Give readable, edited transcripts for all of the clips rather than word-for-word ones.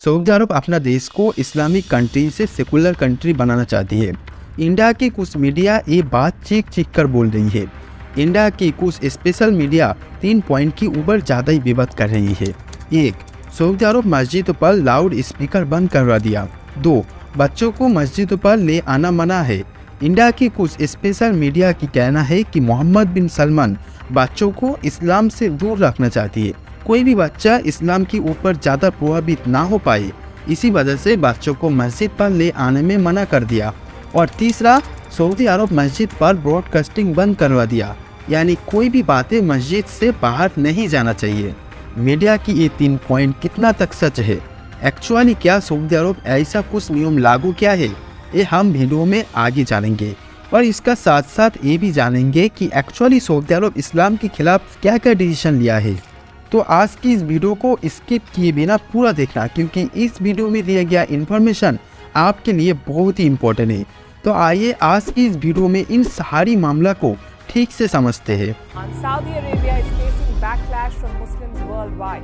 Saudi अरब अपना देश को इस्लामिक कंट्री से सेकुलर कंट्री बनाना चाहती है। इंडिया की कुछ मीडिया ये बात चीख चीख कर बोल रही है। इंडिया की कुछ स्पेशल मीडिया 3 पॉइंट की ऊपर ज़्यादा ही विवाद कर रही है। 1. सऊदी अरब मस्जिदों पर लाउड स्पीकर बंद करवा दिया। 2. बच्चों को मस्जिदों पर ले आना मना है। इंडिया की कुछ स्पेशल मीडिया की कहना है कि मोहम्मद बिन सलमान बच्चों को इस्लाम से दूर रखना चाहती है। कोई भी बच्चा इस्लाम के ऊपर ज़्यादा प्रभावित ना हो पाए, इसी वजह से बच्चों को मस्जिद पर ले आने में मना कर दिया। और तीसरा, सऊदी अरब मस्जिद पर ब्रॉडकास्टिंग बंद करवा दिया, यानी कोई भी बातें मस्जिद से बाहर नहीं जाना चाहिए। मीडिया की ये 3 पॉइंट कितना तक सच है? एक्चुअली क्या सऊदी अरब ऐसा कुछ नियम लागू किया है? ये हम वीडियो में आगे जानेंगे और इसका साथ साथ ये भी जानेंगे कि एक्चुअली सऊदी अरब इस्लाम के खिलाफ क्या क्या डिसीजन लिया है। तो आज की इस वीडियो को स्किप किए बिना पूरा देखना, क्योंकि इस वीडियो में दिया गया इन्फॉर्मेशन आपके लिए बहुत ही इम्पोर्टेंट है। तो आइए आज की इस वीडियो में इन सारी मामला को ठीक से समझते हैं। Saudi Arabia is facing backlash from Muslims worldwide.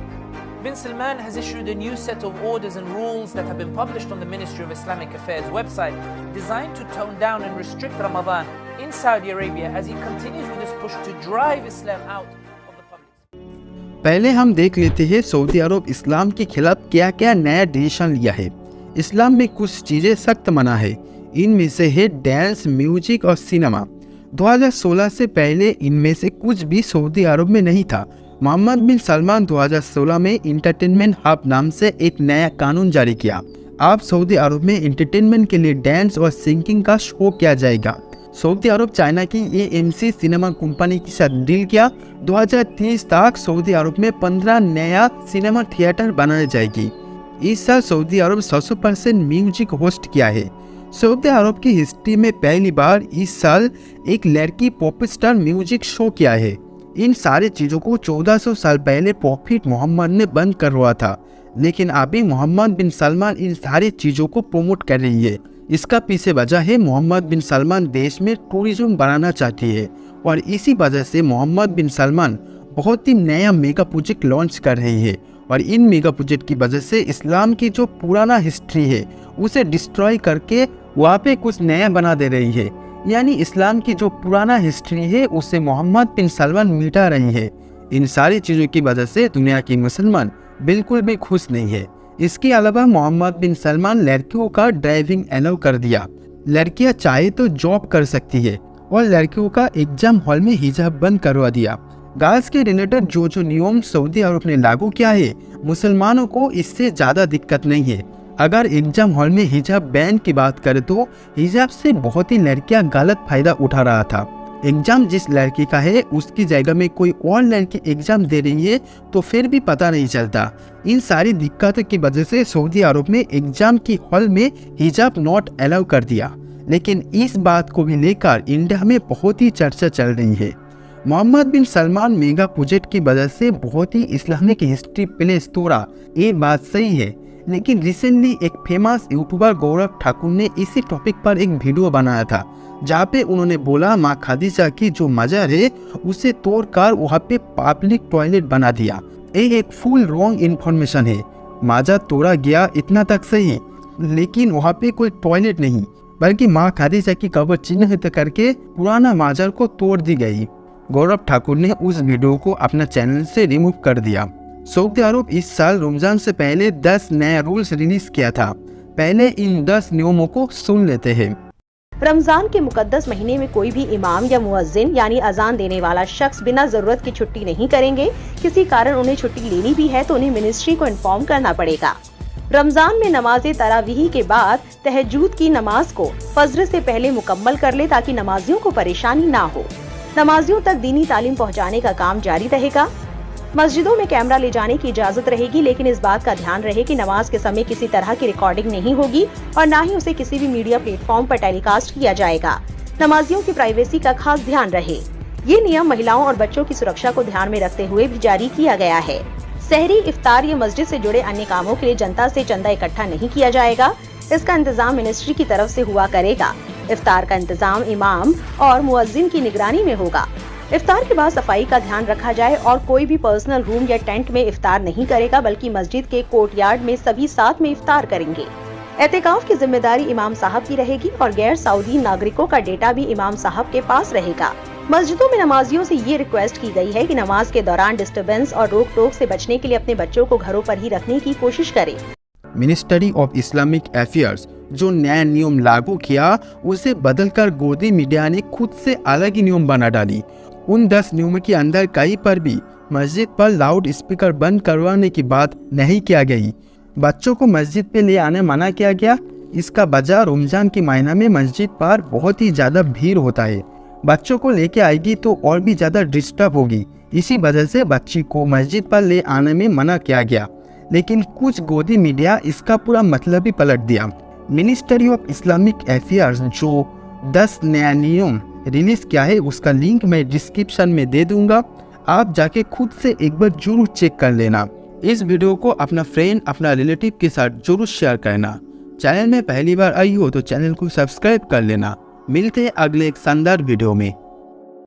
Bin Salman has issued a new set of orders and rules that have been published on the Ministry of Islamic Affairs website, designed to tone down and restrict Ramadan in Saudi Arabia as he continues with his push to drive Islam out of the public. पहले हम देख लेते हैं Saudi अरब इस्लाम के खिलाफ क्या क्या नया डिसीजन लिया है। इस्लाम में कुछ चीज़ें सख्त मना है, इनमें से है डांस, म्यूजिक और सिनेमा। 2016 से पहले इनमें से कुछ भी सऊदी अरब में नहीं था। मोहम्मद बिन सलमान 2016 में इंटरटेनमेंट हब नाम से एक नया कानून जारी किया। अब सऊदी अरब में इंटरटेनमेंट के लिए डांस और सिंगिंग का शो किया जाएगा। सऊदी अरब चाइना की AMC सिनेमा कंपनी के साथ डील किया। 2030 तक सऊदी अरब में 15 नया सिनेमा थिएटर बनाई जाएगी। इस साल सऊदी अरब 100% म्यूजिक होस्ट किया है। सऊदी अरब की हिस्ट्री में पहली बार इस साल एक लड़की पॉप स्टार म्यूजिक शो किया है। इन सारी चीज़ों को 1400 साल पहले प्रॉफिट मोहम्मद ने बंद करवाया था, लेकिन अभी मोहम्मद बिन सलमान इन सारी चीज़ों को प्रमोट कर रही है। इसका पीछे वजह है मोहम्मद बिन सलमान देश में टूरिज्म बढ़ाना चाहती है और इसी वजह से मोहम्मद बिन सलमान बहुत ही नया मेगा प्रोजेक्ट लॉन्च कर रही है। और इन मेगा प्रोजेक्ट की वजह से इस्लाम की जो पुराना हिस्ट्री है उसे डिस्ट्रॉय करके वहाँ पे कुछ नया बना दे रही है। यानी इस्लाम की जो पुराना हिस्ट्री है उसे मोहम्मद बिन सलमान मिटा रही है। इन सारी चीज़ों की वजह से दुनिया के मुसलमान बिल्कुल भी खुश नहीं है। इसके अलावा मोहम्मद बिन सलमान लड़कियों का ड्राइविंग अलाउ कर दिया। लड़कियां चाहे तो जॉब कर सकती है और लड़कियों का एग्जाम हॉल में हिजाब बंद करवा दिया। गर्ल्स के रिलेटेड जो नियम सऊदी अरब ने लागू किया है, मुसलमानों को इससे ज़्यादा दिक्कत नहीं है। अगर एग्जाम हॉल में हिजाब बैन की बात करें तो हिजाब से बहुत ही लड़कियां गलत फायदा उठा रहा था। एग्जाम जिस लड़की का है उसकी जगह में कोई और लड़की एग्जाम दे रही है तो फिर भी पता नहीं चलता। इन सारी दिक्कतों की वजह से सऊदी अरब में एग्जाम की हॉल में हिजाब नॉट अलाउ कर दिया। लेकिन इस बात को भी लेकर इंडिया में बहुत ही चर्चा चल रही है। मोहम्मद बिन सलमान मेगा प्रोजेक्ट की वजह से बहुत ही इस्लामिक हिस्ट्री प्लेस तोड़ा, ये बात सही है। लेकिन रिसेंटली एक फेमस यूट्यूबर गौरव ठाकुर ने इसी टॉपिक पर एक वीडियो बनाया था, जहाँ पे उन्होंने बोला माँ खादीजा की जो मजार है उसे तोड़कर वहाँ पे पब्लिक टॉयलेट बना दिया। ये एक फुल रॉन्ग इन्फॉर्मेशन है। मजार तोड़ा गया इतना तक सही, लेकिन वहाँ पे कोई टॉयलेट नहीं बल्कि माँ खादीजा की कब्र चिन्हित करके पुराना मजार को तोड़ दी गई। गौरव ठाकुर ने उस वीडियो को अपना चैनल से रिमूव कर दिया। सऊदी अरब इस साल रमजान से पहले 10 नया रूल्स रिलीज किया था। पहले इन 10 नियमों को सुन लेते हैं। रमजान के मुकद्दस महीने में कोई भी इमाम या मुअज्जिन यानी अजान देने वाला शख्स बिना जरूरत की छुट्टी नहीं करेंगे। किसी कारण उन्हें छुट्टी लेनी भी है तो उन्हें मिनिस्ट्री को इन्फॉर्म करना पड़ेगा। रमजान में नमाज तरावीह के बाद तहज्जुद की नमाज को फज्र से पहले मुकम्मल कर ले ताकि नमाजियों को परेशानी ना हो। नमाजियों तक दीनी तालीम पहुँचाने का काम जारी रहेगा। मस्जिदों में कैमरा ले जाने की इजाजत रहेगी, लेकिन इस बात का ध्यान रहे कि नमाज के समय किसी तरह की रिकॉर्डिंग नहीं होगी और न ही उसे किसी भी मीडिया प्लेटफॉर्म पर टेलीकास्ट किया जाएगा। नमाजियों की प्राइवेसी का खास ध्यान रहे। ये नियम महिलाओं और बच्चों की सुरक्षा को ध्यान में रखते हुए भी जारी किया गया है। सहरी, इफ्तार या मस्जिद से जुड़े अन्य कामों के लिए जनता से चंदा इकट्ठा नहीं किया जाएगा। इसका इंतजाम मिनिस्ट्री की तरफ से हुआ करेगा। इफ्तार का इंतजाम इमाम और मुअज्जिन की निगरानी में होगा। इफ्तार के बाद सफाई का ध्यान रखा जाए और कोई भी पर्सनल रूम या टेंट में इफ्तार नहीं करेगा, बल्कि मस्जिद के कोर्टयार्ड में सभी साथ में इफ्तार करेंगे। एहतिकाफ की जिम्मेदारी इमाम साहब की रहेगी और गैर सऊदी नागरिकों का डेटा भी इमाम साहब के पास रहेगा। मस्जिदों में नमाजियों से ये रिक्वेस्ट की गई है कि नमाज के दौरान डिस्टरबेंस और रोक टोक से बचने के लिए अपने बच्चों को घरों पर ही रखने की कोशिश करें। मिनिस्ट्री ऑफ इस्लामिक अफेयर्स जो नया नियम लागू किया, उसे बदलकर गोदी मीडिया ने खुद से अलग ही नियम बना डाली। उन 10 नियमों के अंदर कहीं पर भी मस्जिद पर लाउड स्पीकर बंद करवाने की बात नहीं किया गई। बच्चों को मस्जिद पे ले आने मना किया गया। इसका वजह रमजान के महीना में मस्जिद पर बहुत ही ज़्यादा भीड़ होता है। बच्चों को लेके आएगी तो और भी ज़्यादा डिस्टर्ब होगी। इसी वजह से बच्ची को मस्जिद पर ले आने में मना किया गया। लेकिन कुछ गोदी मीडिया इसका पूरा मतलब ही पलट दिया। मिनिस्ट्री ऑफ इस्लामिक अफेयर्स जो 10 नया नियम रिलीज किया है, उसका लिंक मैं डिस्क्रिप्शन में दे दूंगा। आप जाके खुद से एक बार जरूर चेक कर लेना। इस वीडियो को अपना फ्रेंड, अपना रिलेटिव के साथ जरूर शेयर करना। चैनल में पहली बार आई हो तो चैनल को सब्सक्राइब कर लेना। मिलते हैं अगले एक शानदार वीडियो में।